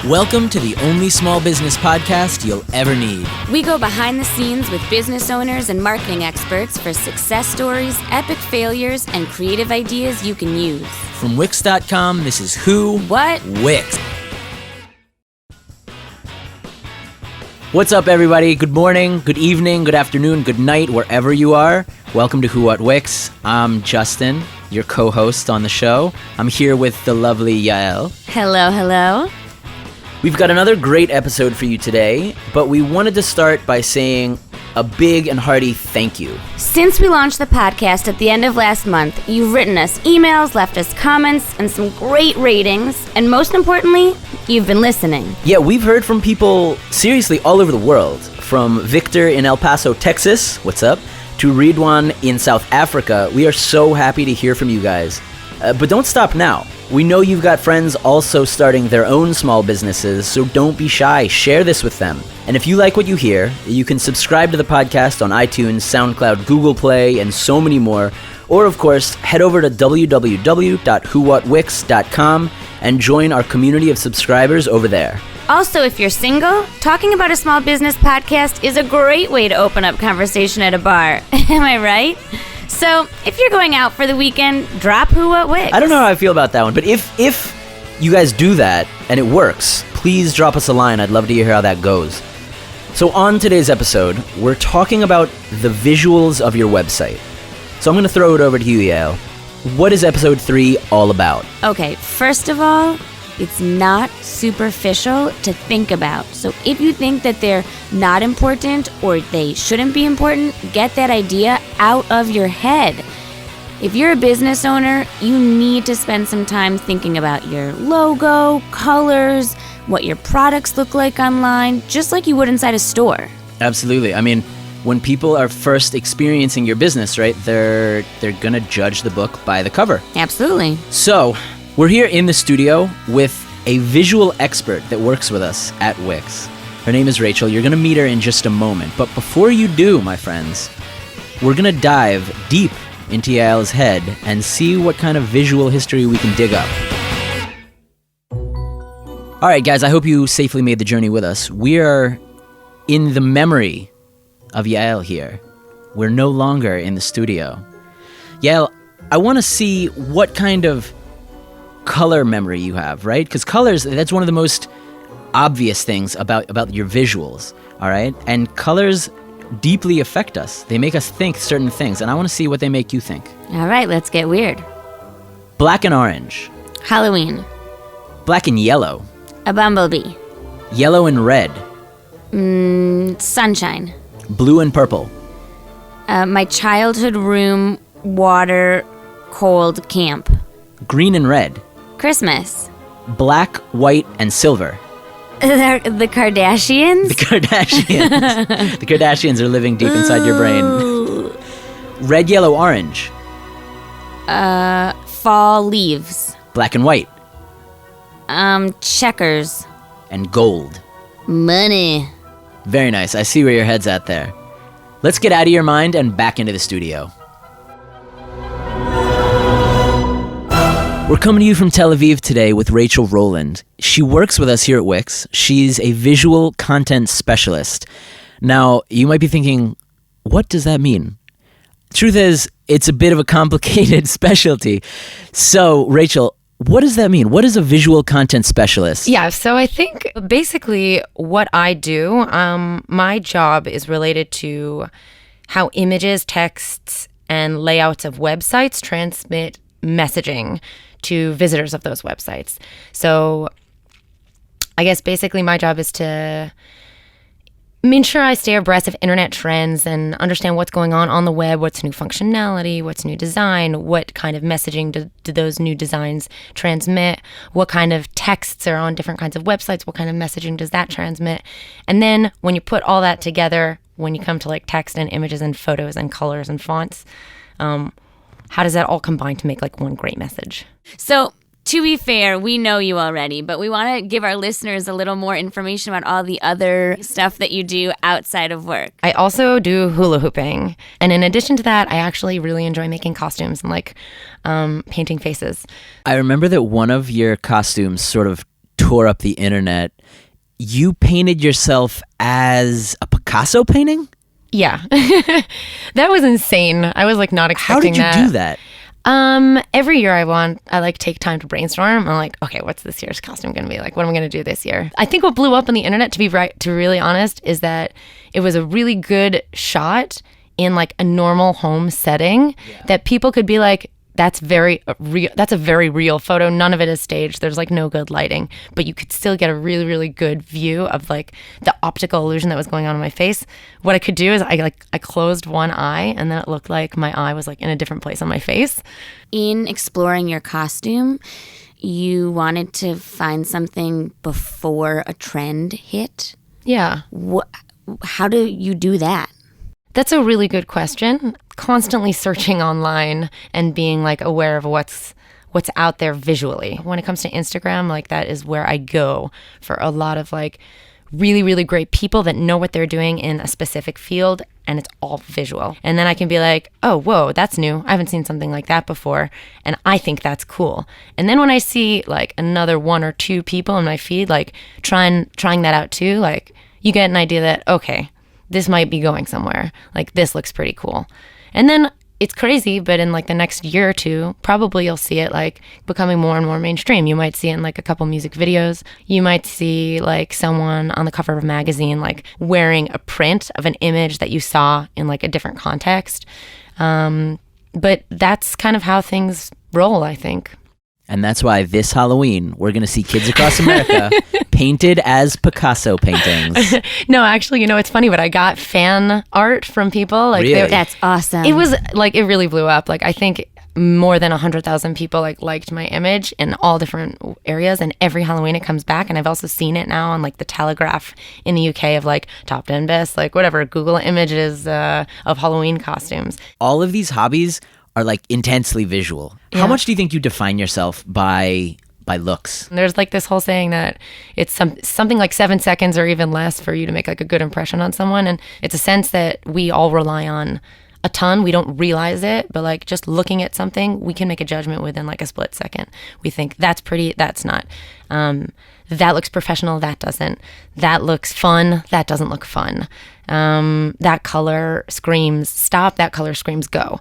Welcome to the only small business podcast you'll ever need. We go behind the scenes with business owners and marketing experts for success stories, epic failures, and creative ideas you can use. From Wix.com, this is Who What Wix. What's up, everybody? Good morning, good evening, good afternoon, good night, wherever you are. Welcome to Who What Wix. I'm Justin, your co-host on the show. I'm here with the lovely Yael. Hello, hello. We've got another great episode for you today, but we wanted to start by saying a big and hearty thank you. Since we launched the podcast at the end of last month, you've written us emails, left us comments, and some great ratings, and most importantly, you've been listening. Yeah, we've heard from people seriously all over the world. From Victor in El Paso, Texas, what's up, to Ridwan in South Africa. We are so happy to hear from you guys. But don't stop now. We know you've got friends also starting their own small businesses, so don't be shy. Share this with them. And if you like what you hear, you can subscribe to the podcast on iTunes, SoundCloud, Google Play, and so many more. Or, of course, head over to www.whowhatwix.com and join our community of subscribers over there. Also, if you're single, talking about a small business podcast is a great way to open up conversation at a bar. Am I right? So, if you're going out for the weekend, drop Who What Wix. I don't know how I feel about that one, but if you guys do that and it works, please drop us a line. I'd love to hear how that goes. So on today's episode, we're talking about the visuals of your website. So I'm going to throw it over to you, Yael. What is episode 3 all about? Okay, first of all, it's not superficial to think about. So if you think that they're not important or they shouldn't be important, get that idea out of your head. If you're a business owner, you need to spend some time thinking about your logo, colors, what your products look like online, just like you would inside a store. Absolutely. I mean, when people are first experiencing your business, right, they're going to judge the book by the cover. Absolutely. So, we're here in the studio with a visual expert that works with us at Wix. Her name is Rachel. You're going to meet her in just a moment. But before you do, my friends, we're going to dive deep into Yael's head and see what kind of visual history we can dig up. All right, guys, I hope you safely made the journey with us. We are in the memory of Yael here. We're no longer in the studio. Yael, I want to see what kind of color memory you have, right? Because colors, that's one of the most obvious things about your visuals, all right? And colors deeply affect us. They make us think certain things, and I want to see what they make you think. All right, let's get weird. Black and orange. Halloween. Black and yellow. A bumblebee. Yellow and red. Sunshine. Blue and purple. My childhood room, water, cold camp. Green and red. Christmas. Black, white, and silver. The Kardashians? The Kardashians. The Kardashians are living deep inside your brain. Red, yellow, orange. Fall leaves. Black and white. Checkers. And gold. Money. Very nice. I see where your head's at there. Let's get out of your mind and back into the studio. We're coming to you from Tel Aviv today with Rachel Roland. She works with us here at Wix. She's a visual content specialist. Now, you might be thinking, what does that mean? Truth is, it's a bit of a complicated specialty. So, Rachel, what does that mean? What is a visual content specialist? Yeah, so I think basically what I do, my job is related to how images, texts, and layouts of websites transmit messaging to visitors of those websites. So I guess basically my job is to ensure I stay abreast of internet trends and understand what's going on the web, what's new functionality, what's new design, what kind of messaging do those new designs transmit, what kind of texts are on different kinds of websites, what kind of messaging does that transmit. And then when you put all that together, when you come to like text and images and photos and colors and fonts, how does that all combine to make like one great message? So, to be fair, we know you already, but we want to give our listeners a little more information about all the other stuff that you do outside of work. I also do hula hooping. And in addition to that, I actually really enjoy making costumes and like painting faces. I remember that one of your costumes sort of tore up the internet. You painted yourself as a Picasso painting? Yeah. That was insane. I was like not expecting that. How did you do that? Every year I like take time to brainstorm. I'm like, okay, what's this year's costume going to be like? What am I going to do this year? I think what blew up on the internet, to be really honest, is that it was a really good shot in like a normal home setting that people could be like, that's a very real photo. None of it is staged. There's like no good lighting, but you could still get a really, really good view of like the optical illusion that was going on in my face. What I could do is I closed one eye, and then it looked like my eye was like in a different place on my face. In exploring your costume, you wanted to find something before a trend hit. Yeah. How do you do that? That's a really good question. Constantly searching online and being like aware of what's out there visually. When it comes to Instagram, like that is where I go for a lot of like really, really great people that know what they're doing in a specific field, and it's all visual. And then I can be like, oh, whoa, that's new. I haven't seen something like that before, and I think that's cool. And then when I see like another one or two people in my feed like trying that out too, like you get an idea that, okay, this might be going somewhere. Like, this looks pretty cool. And then it's crazy, but in like the next year or two, probably you'll see it like becoming more and more mainstream. You might see it in like a couple music videos. You might see like someone on the cover of a magazine like wearing a print of an image that you saw in like a different context. But that's kind of how things roll, I think. And that's why this Halloween, we're going to see kids across America painted as Picasso paintings. No, actually, it's funny, but I got fan art from people. Like, really? That's awesome. It was like, it really blew up. Like, I think more than 100,000 people like liked my image in all different areas, and every Halloween it comes back. And I've also seen it now on like the Telegraph in the UK of like top 10 best, like whatever, Google images of Halloween costumes. All of these hobbies are like intensely visual. Yeah. How much do you think you define yourself by looks? There's like this whole saying that it's something like 7 seconds or even less for you to make like a good impression on someone. And it's a sense that we all rely on a ton. We don't realize it, but like just looking at something, we can make a judgment within like a split second. We think that's pretty, that's not. That looks professional, that doesn't. That looks fun, that doesn't look fun. That color screams stop, that color screams go.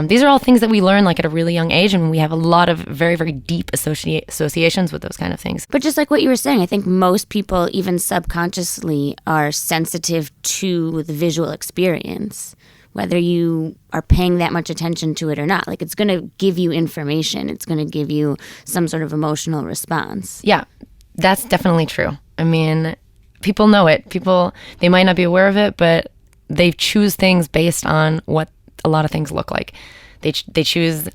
These are all things that we learn like at a really young age, and we have a lot of very, very deep associations with those kind of things. But just like what you were saying, I think most people, even subconsciously, are sensitive to the visual experience, whether you are paying that much attention to it or not. Like, it's going to give you information. It's going to give you some sort of emotional response. Yeah, that's definitely true. I mean, people know it. They might not be aware of it, but they choose things based on what a lot of things look like. They choose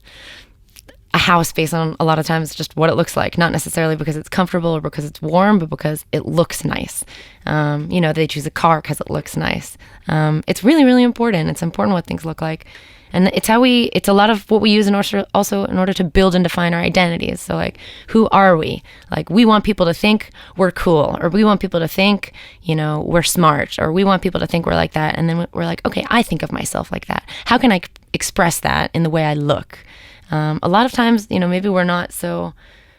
a house based on a lot of times just what it looks like, not necessarily because it's comfortable or because it's warm, but because it looks nice. They choose a car because it looks nice. It's really, really important. It's important what things look like. And it's a lot of what we use in order to build and define our identities. So like, who are we? Like, we want people to think we're cool, or we want people to think, we're smart, or we want people to think we're like that. And then we're like, okay, I think of myself like that. How can I express that in the way I look? A lot of times, maybe we're not so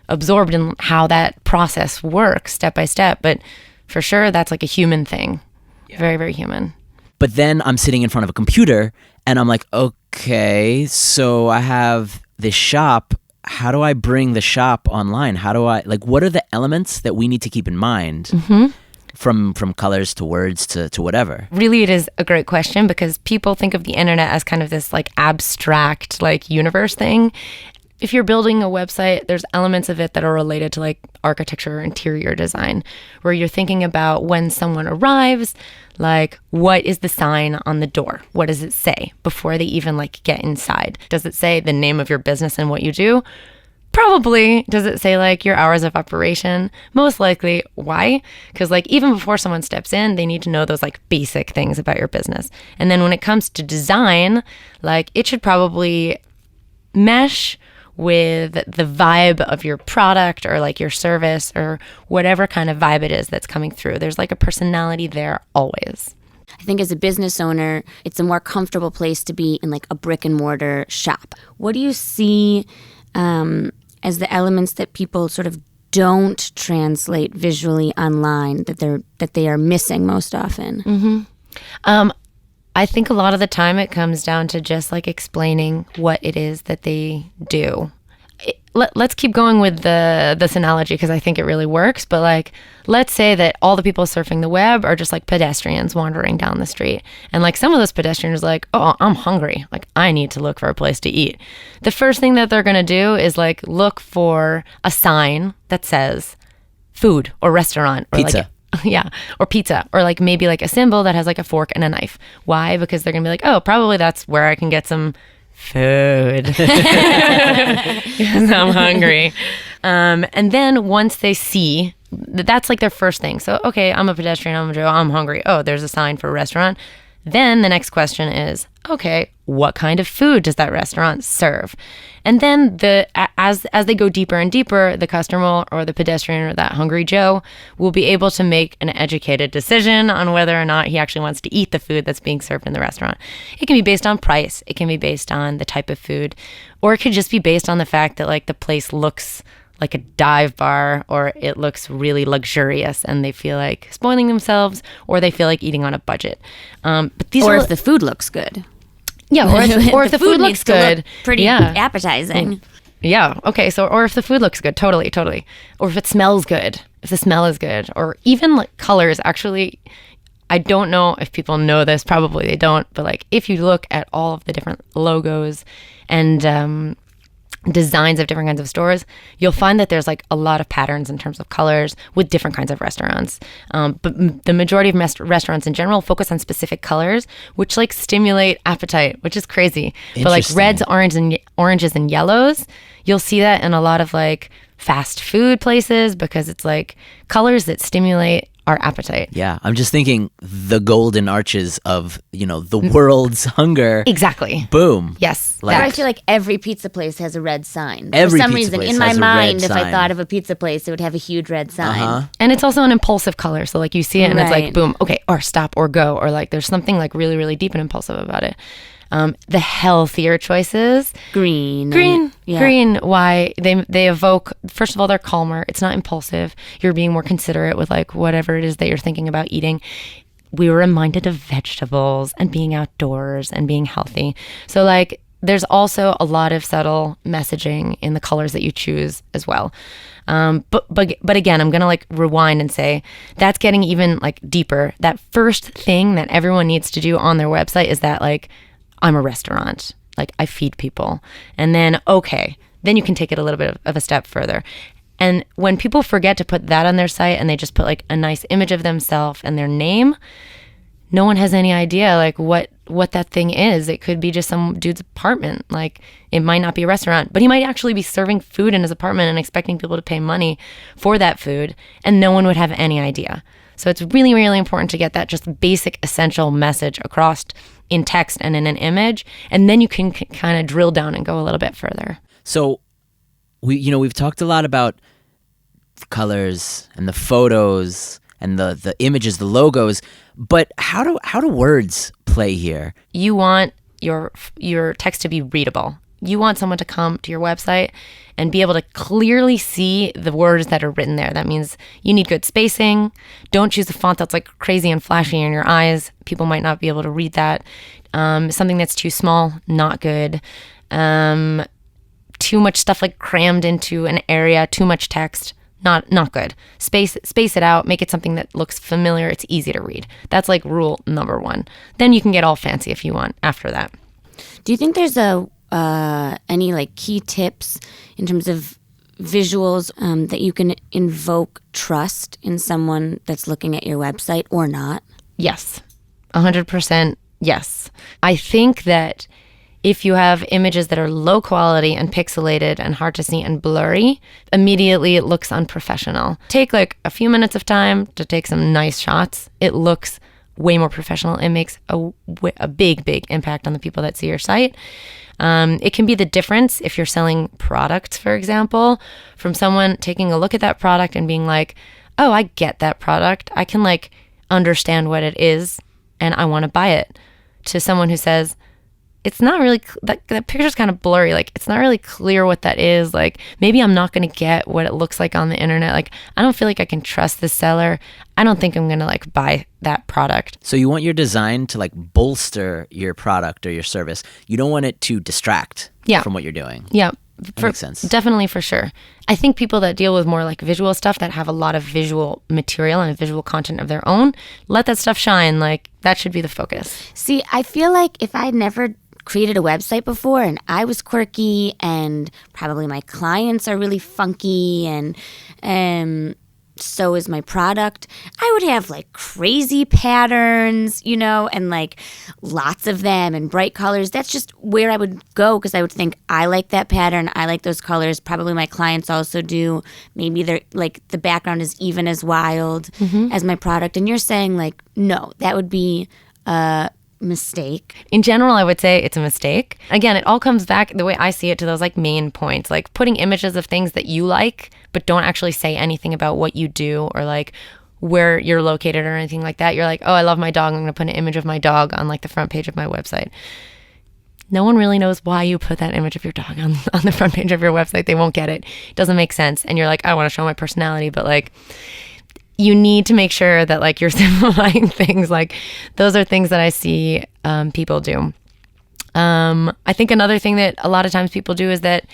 absorbed in how that process works step by step, but for sure, that's like a human thing. Yeah. Very, very human. But then I'm sitting in front of a computer and I'm like, okay, so I have this shop. How do I bring the shop online? What are the elements that we need to keep in mind? Mm-hmm. From colors to words to whatever? Really, it is a great question, because people think of the internet as kind of this like abstract like universe thing. If you're building a website, there's elements of it that are related to like architecture or interior design, where you're thinking about when someone arrives, like, what is the sign on the door? What does it say before they even like get inside? Does it say the name of your business and what you do? Probably. Does it say like your hours of operation? Most likely. Why? Because like even before someone steps in, they need to know those like basic things about your business. And then when it comes to design, like it should probably mesh with the vibe of your product or like your service or whatever kind of vibe it is that's coming through. There's like a personality there always. I think as a business owner, it's a more comfortable place to be in like a brick and mortar shop. What do you see as the elements that people sort of don't translate visually online that they are missing most often? I think a lot of the time it comes down to just like explaining what it is that they do. Let's keep going with this analogy because I think it really works. But like, let's say that all the people surfing the web are just like pedestrians wandering down the street. And like some of those pedestrians are like, oh, I'm hungry. Like I need to look for a place to eat. The first thing that they're going to do is like look for a sign that says food or restaurant or Pizza. Yeah, or pizza, or like maybe like a symbol that has like a fork and a knife. Why? Because they're gonna be like, oh, probably that's where I can get some food because I'm hungry. And then once they see, that's like their first thing. So, okay, I'm a pedestrian, I'm hungry. Oh, there's a sign for a restaurant. Then the next question is, okay, what kind of food does that restaurant serve? And then as they go deeper and deeper, the customer or the pedestrian or that hungry Joe will be able to make an educated decision on whether or not he actually wants to eat the food that's being served in the restaurant. It can be based on price, it can be based on the type of food, or it could just be based on the fact that like the place looks like a dive bar, or it looks really luxurious and they feel like spoiling themselves, or they feel like eating on a budget. But these Or are if the food looks good. yeah, or if the food looks needs to look good, pretty appetizing. yeah, okay. So, or if the food looks good, totally. Or if it smells good, if the smell is good, or even like colors. Actually, I don't know if people know this. Probably they don't. But like, if you look at all of the different logos and designs of different kinds of stores, you'll find that there's like a lot of patterns in terms of colors with different kinds of restaurants. But the majority of restaurants in general focus on specific colors, which like stimulate appetite, which is crazy. But like reds, oranges, and yellows, you'll see that in a lot of like fast food places because it's like colors that stimulate our appetite. Yeah, I'm just thinking the golden arches of, the world's hunger. Exactly. Boom. Yes. But I feel like every pizza place has a red sign. Every For some pizza reason, place in my has a red mind, if I sign. thought of a pizza place, it would have a huge red sign. And it's also an impulsive color. So like you see it and it's like, Right. boom, okay, or stop or go. Or like there's something like really, really deep and impulsive about it. The healthier choices. Green. Yeah. Green. Why? They evoke, first of all, they're calmer. It's not impulsive. You're being more considerate with like whatever it is that you're thinking about eating. We were reminded of vegetables and being outdoors and being healthy. So like there's also a lot of subtle messaging in the colors that you choose as well. But again, I'm going to like rewind and say that's getting even like deeper. That first thing that everyone needs to do on their website is that like, I'm a restaurant, like I feed people. And then, okay, then you can take it a little bit of a step further. And when people forget to put that on their site and they just put like a nice image of themselves and their name, no one has any idea like what that thing is. It could be just some dude's apartment. Like it might not be a restaurant, but he might actually be serving food in his apartment and expecting people to pay money for that food, and no one would have any idea. So it's really, really important to get that just basic essential message across in text and in an image, and then you can kind of drill down and go a little bit further. So we've talked a lot about colors and the photos and the images, the logos, but how do words play here? You want your text to be readable. You want someone to come to your website and be able to clearly see the words that are written there. That means you need good spacing. Don't choose a font that's like crazy and flashy in your eyes. People might not be able to read that. Something that's too small, not good. Too much stuff like crammed into an area, too much text, not good. Space it out, make it something that looks familiar, it's easy to read. That's like rule number 1. Then you can get all fancy if you want after that. Do you think there's any like key tips in terms of visuals that you can invoke trust in someone that's looking at your website or not? Yes, 100% yes. I think that if you have images that are low quality and pixelated and hard to see and blurry, immediately it looks unprofessional. Take like a few minutes of time to take some nice shots. It looks way more professional. It makes a big, big impact on the people that see your site. It can be the difference if you're selling products, for example, from someone taking a look at that product and being like, oh, I get that product. I can like understand what it is and I want to buy it. To someone who says, it's not really, that picture's kind of blurry. Like, it's not really clear what that is. Like, maybe I'm not going to get what it looks like on the internet. Like, I don't feel like I can trust the seller. I don't think I'm going to like buy that product. So you want your design to like bolster your product or your service. You don't want it to distract from what you're doing. Yeah. That makes sense. Definitely, for sure. I think people that deal with more like visual stuff, that have a lot of visual material and visual content of their own, let that stuff shine. Like, that should be the focus. See, I feel like if I'd never created a website before and I was quirky and probably my clients are really funky and so is my product, I would have like crazy patterns, you know, and like lots of them and bright colors. That's just where I would go, because I would think, I like that pattern, I like those colors. Probably my clients also do. Maybe they're like, the background is even as wild as my product. And you're saying like, no, that would be a mistake. In general, I would say it's a mistake. Again, it all comes back, the way I see it, to those like main points, like putting images of things that you like, but don't actually say anything about what you do or like where you're located or anything like that. You're like, oh, I love my dog, I'm going to put an image of my dog on like the front page of my website. No one really knows why you put that image of your dog on the front page of your website. They won't get it. It doesn't make sense. And you're like, I want to show my personality, but like, you need to make sure that like you're simplifying things. Like, those are things that I see people do. I think another thing that a lot of times people do is that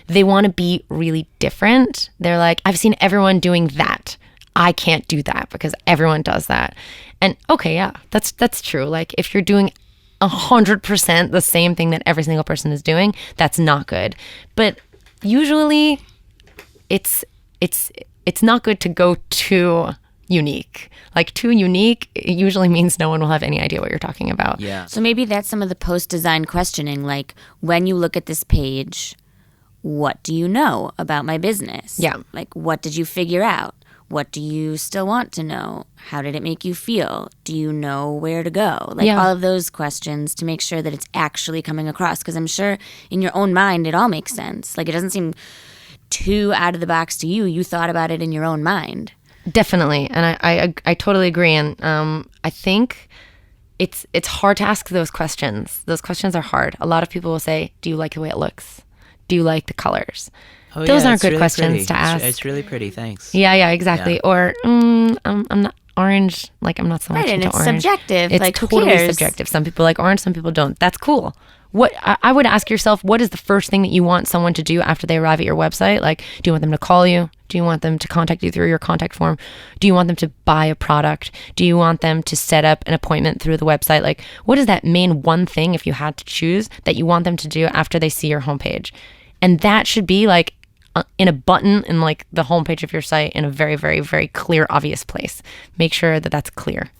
they want to be really different. They're like, I've seen everyone doing that. I can't do that because everyone does that. And okay, yeah, that's true. Like, if you're doing 100% the same thing that every single person is doing, that's not good. But usually it's not good to go too unique. Like, too unique, it usually means no one will have any idea what you're talking about. Yeah. So maybe that's some of the post-design questioning. Like, when you look at this page, what do you know about my business? Yeah. Like, what did you figure out? What do you still want to know? How did it make you feel? Do you know where to go? Like, all of those questions to make sure that it's actually coming across. Because I'm sure in your own mind, it all makes sense. Like, it doesn't seem too out of the box to you. You thought about it in your own mind. Definitely. And I totally agree. And I think it's hard to ask those questions. Those questions are hard. A lot of people will say, do you like the way it looks? Do you like the colors? Oh, Those yeah, aren't it's good really questions pretty. to ask. It's really pretty, thanks. Yeah, exactly. Yeah. Or I'm not orange. Like, I'm not so much Right, and into it's orange. subjective. It's like, who totally cares? subjective. Some people like orange, some people don't. That's cool. What I would ask yourself, what is the first thing that you want someone to do after they arrive at your website? Like, do you want them to call you? Do you want them to contact you through your contact form? Do you want them to buy a product? Do you want them to set up an appointment through the website? Like, what is that main one thing, if you had to choose, that you want them to do after they see your homepage? And that should be like in a button in like the homepage of your site, in a very, very, very clear, obvious place. Make sure that that's clear.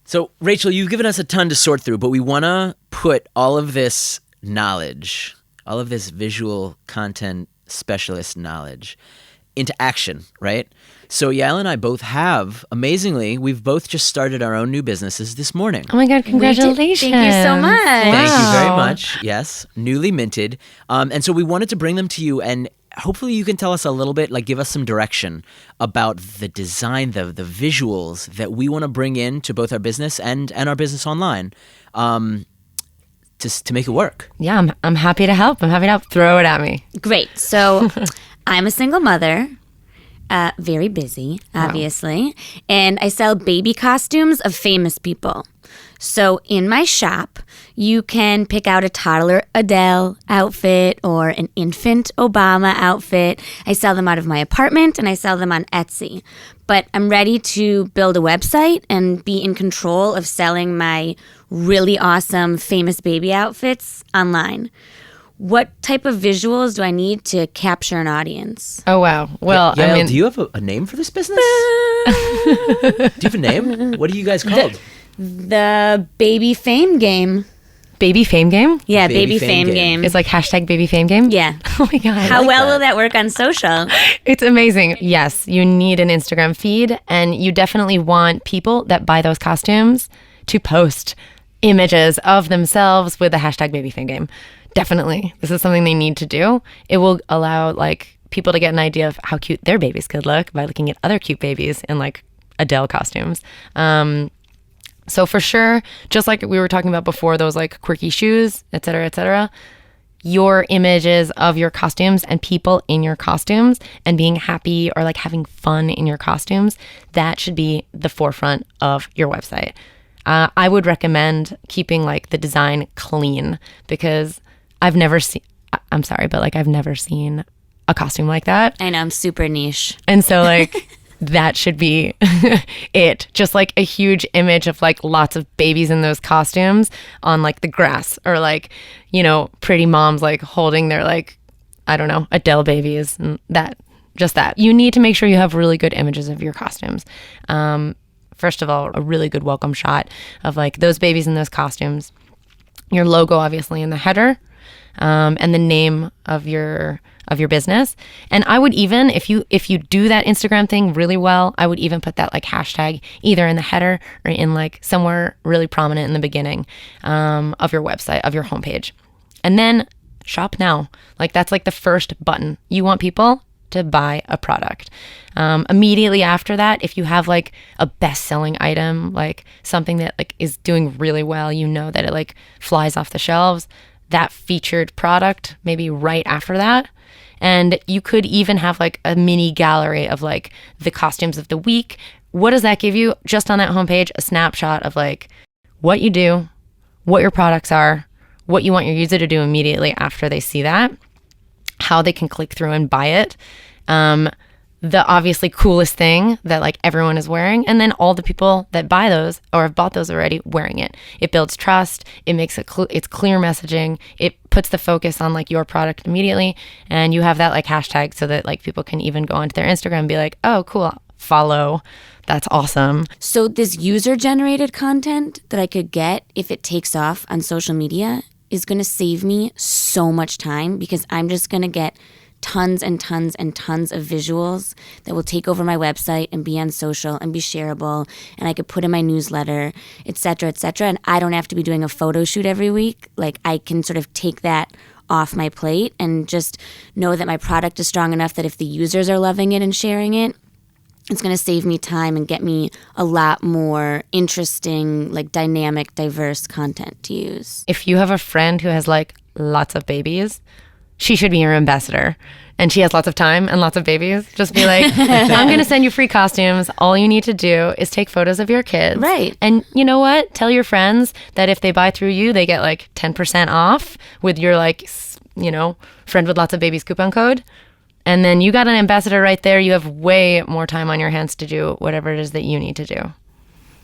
So, Rachel, you've given us a ton to sort through, but we want to put all of this knowledge, all of this visual content specialist knowledge into action, right? So Yael and I both have, amazingly, we've both just started our own new businesses this morning. Oh my God, congratulations. Thank you so much. Thank you very Wow. much. Yes, newly minted. And so we wanted to bring them to you, and hopefully you can tell us a little bit, like give us some direction about the design, the visuals that we want to bring in to both our business and our business online to make it work. Yeah, I'm happy to help. I'm happy to help. Throw it at me. Great. So I'm a single mother, very busy, obviously, and I sell baby costumes of famous people. So in my shop, you can pick out a toddler Adele outfit or an infant Obama outfit. I sell them out of my apartment and I sell them on Etsy. But I'm ready to build a website and be in control of selling my really awesome famous baby outfits online. What type of visuals do I need to capture an audience? Oh, wow. Well, Yael, I mean, do you have a name for this business? Do you have a name? What are you guys called? The baby fame game. baby fame game? Yeah, Baby baby fame fame game. game. It's like hashtag baby fame game? Yeah. Oh my God. How like well that. will that work on social? It's amazing. Yes, you need an Instagram feed, and you definitely want people that buy those costumes to post images of themselves with the hashtag baby fame game. Definitely. This is something they need to do. It will allow like people to get an idea of how cute their babies could look by looking at other cute babies in like Adele costumes. So for sure, just like we were talking about before, those like quirky shoes, et cetera, your images of your costumes and people in your costumes and being happy or like having fun in your costumes, that should be the forefront of your website. I would recommend keeping like the design clean because I've never seen a costume like that. I know, I'm super niche. And so like that should be it. Just like a huge image of like lots of babies in those costumes on like the grass, or like, you know, pretty moms like holding their like, I don't know, Adele babies, and that. You need to make sure you have really good images of your costumes. First of all, a really good welcome shot of like those babies in those costumes, your logo obviously in the header, and the name of your business. And I would even, if you do that Instagram thing really well, I would even put that like hashtag either in the header or in like somewhere really prominent in the beginning of your website, of your homepage. And then shop now. Like that's like the first button. You want people to buy a product. Immediately after that, if you have like a best-selling item, like something that like is doing really well, you know that it like flies off the shelves, that featured product maybe right after that. And you could even have like a mini gallery of like the costumes of the week. What does that give you? Just on that homepage, a snapshot of like what you do, what your products are, what you want your user to do immediately after they see that, how they can click through and buy it. The obviously coolest thing that like everyone is wearing, and then all the people that buy those or have bought those already wearing it. It builds trust. It makes it it's clear messaging. It puts the focus on like your product immediately, and you have that like hashtag so that like people can even go onto their Instagram and be like, oh, cool, follow. That's awesome. So this user-generated content that I could get if it takes off on social media is going to save me so much time, because I'm just going to get tons and tons and tons of visuals that will take over my website and be on social and be shareable, and I could put in my newsletter, et cetera, and I don't have to be doing a photo shoot every week. Like I can sort of take that off my plate and just know that my product is strong enough that if the users are loving it and sharing it, it's going to save me time and get me a lot more interesting, like dynamic, diverse content to use. If you have a friend who has like lots of babies, she should be your ambassador, and she has lots of time and lots of babies. Just be like, I'm going to send you free costumes. All you need to do is take photos of your kids. Right. And you know what? Tell your friends that if they buy through you, they get like 10% off with your like, you know, friend with lots of babies coupon code. And then you got an ambassador right there. You have way more time on your hands to do whatever it is that you need to do.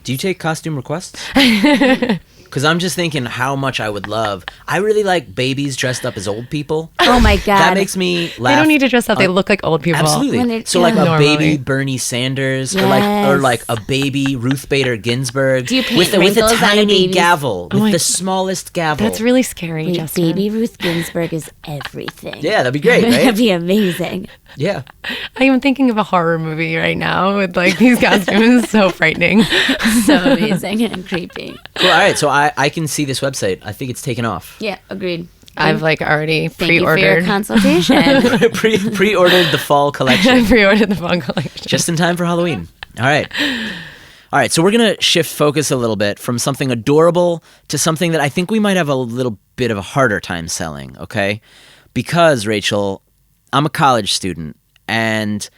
Do you take costume requests? Because I'm just thinking how much I would love. I really like babies dressed up as old people. Oh my God. That makes me laugh. They don't need to dress up. They look like old people. Absolutely. So like a baby Bernie Sanders, Yes. or like a baby Ruth Bader Ginsburg. Do you paint with a wrinkles on a tiny baby's- gavel, with the smallest gavel. That's really scary, Wait, Justin. baby Ruth Ginsburg is everything. Yeah, that'd be great, That'd right? be amazing. Yeah. I am thinking of a horror movie right now with like these costumes. It's so frightening. So amazing and creepy. Cool. All right, so I can see this website. I think it's taken off. Yeah, agreed. I've like already Thank you for your pre-ordered. consultation. Pre-ordered the fall collection. I pre-ordered the fall collection. Just in time for Halloween. All right, so we're going to shift focus a little bit from something adorable to something that I think we might have a little bit of a harder time selling, okay? Because, Rachel, I'm a college student, and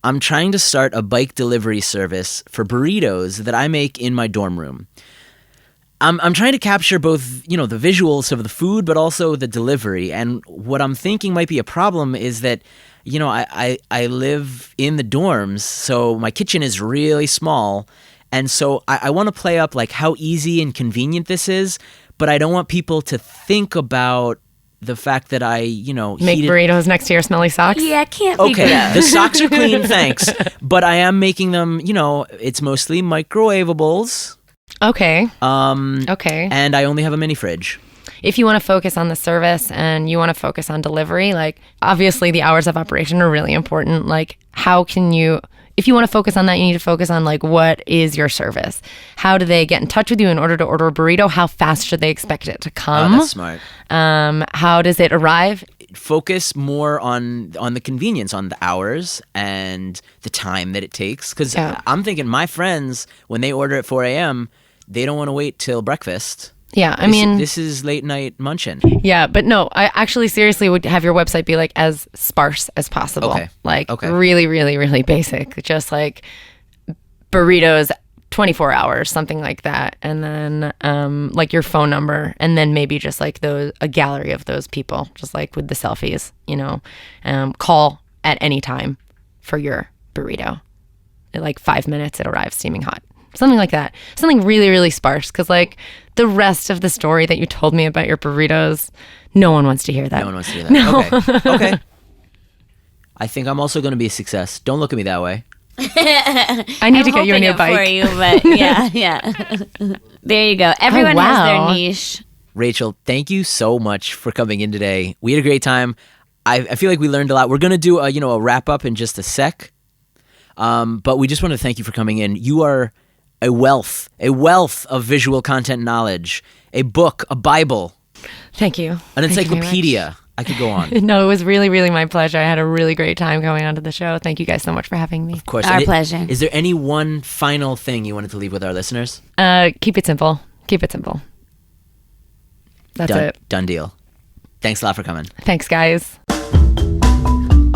I'm trying to start a bike delivery service for burritos that I make in my dorm room. I'm trying to capture both, you know, the visuals of the food, but also the delivery. And what I'm thinking might be a problem is that, you know, I live in the dorms, so my kitchen is really small. And so I want to play up like how easy and convenient this is, but I don't want people to think about the fact that I, you know, Make heated- burritos next to your smelly socks. Yeah, can't be Okay, gross. the socks are clean, thanks. But I am making them, you know, it's mostly microwavables. Okay. Okay. Okay. And I only have a mini fridge. If you want to focus on the service and you want to focus on delivery, like obviously the hours of operation are really important. Like how can you, if you want to focus on that, you need to focus on like what is your service? How do they get in touch with you in order to order a burrito? How fast should they expect it to come? Oh, that's smart. How does it arrive? Focus more on the convenience, on the hours and the time that it takes. Because Yeah. I'm thinking my friends, when they order at 4 a.m., they don't want to wait till breakfast. Yeah, I mean, this is late night munching. yeah, but no, I actually seriously would have your website be like as sparse as possible. Okay. Like Okay. really, really, really basic. Just like burritos 24 hours, something like that. And then like your phone number, and then maybe just like a gallery of those people, just like with the selfies, call at any time for your burrito. In like 5 minutes, it arrives steaming hot. Something like that. Something really, really sparse. Because like the rest of the story that you told me about your burritos, no one wants to hear that. No one wants to hear that. No. Okay. I think I'm also going to be a success. Don't look at me that way. I need to get you a new bike. For you, but yeah. There you go. Everyone has their niche. Rachel, thank you so much for coming in today. We had a great time. I feel like we learned a lot. We're going to do a wrap up in just a sec. But we just want to thank you for coming in. You are a wealth of visual content knowledge, a book, a Bible. Thank you. An encyclopedia. I could go on. No, it was really, really my pleasure. I had a really great time going onto the show. Thank you guys so much for having me. Of course. Our pleasure. Is there any one final thing you wanted to leave with our listeners? Keep it simple. Keep it simple. That's it. Done deal. Thanks a lot for coming. Thanks, guys.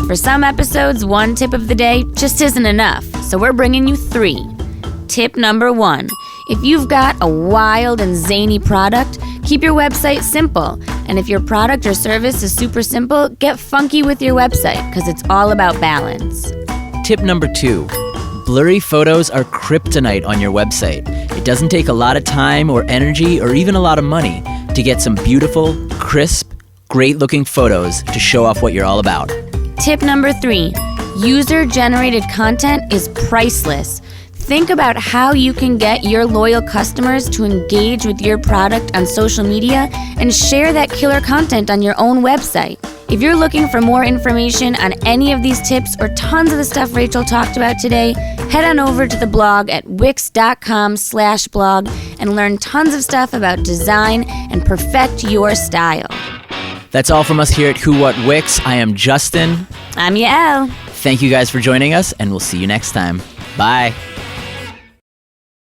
For some episodes, one tip of the day just isn't enough, so we're bringing you 3. Tip number 1. If you've got a wild and zany product, keep your website simple. And if your product or service is super simple, get funky with your website, because it's all about balance. Tip number 2. Blurry photos are kryptonite on your website. It doesn't take a lot of time or energy or even a lot of money to get some beautiful, crisp, great-looking photos to show off what you're all about. Tip number 3. User-generated content is priceless. Think about how you can get your loyal customers to engage with your product on social media and share that killer content on your own website. If you're looking for more information on any of these tips or tons of the stuff Rachel talked about today, head on over to the blog at wix.com/blog and learn tons of stuff about design and perfect your style. That's all from us here at Who What Wix. I am Justin. I'm Yael. Thank you guys for joining us, and we'll see you next time. Bye.